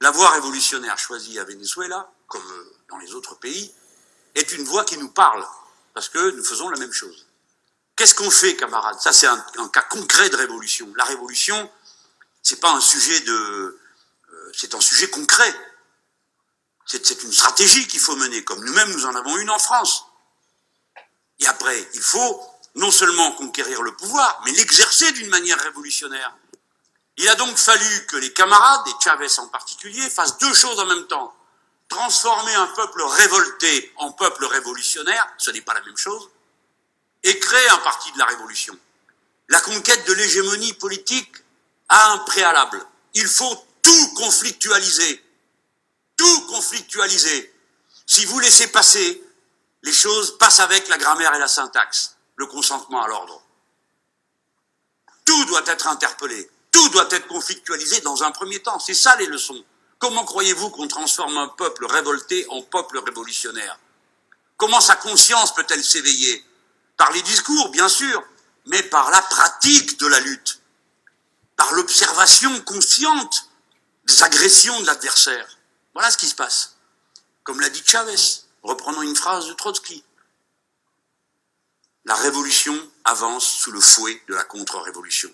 La voie révolutionnaire choisie à Venezuela, comme dans les autres pays, est une voie qui nous parle, parce que nous faisons la même chose. Qu'est-ce qu'on fait, camarades? Ça, c'est un cas concret de révolution. La révolution, c'est pas un sujet c'est un sujet concret. C'est une stratégie qu'il faut mener, comme nous-mêmes nous en avons une en France. Et après, il faut non seulement conquérir le pouvoir, mais l'exercer d'une manière révolutionnaire. Il a donc fallu que les camarades, et Chavez en particulier, fassent deux choses en même temps. Transformer un peuple révolté en peuple révolutionnaire, ce n'est pas la même chose, et créer un parti de la révolution. La conquête de l'hégémonie politique a un préalable. Il faut tout conflictualiser. Tout conflictualiser. Si vous laissez passer, les choses passent avec la grammaire et la syntaxe, le consentement à l'ordre. Tout doit être interpellé. Tout doit être conflictualisé dans un premier temps. C'est ça les leçons. Comment croyez-vous qu'on transforme un peuple révolté en peuple révolutionnaire? Comment sa conscience peut-elle s'éveiller? Par les discours, bien sûr, mais par la pratique de la lutte, par l'observation consciente des agressions de l'adversaire. Voilà ce qui se passe. Comme l'a dit Chavez, reprenant une phrase de Trotsky. La révolution avance sous le fouet de la contre-révolution.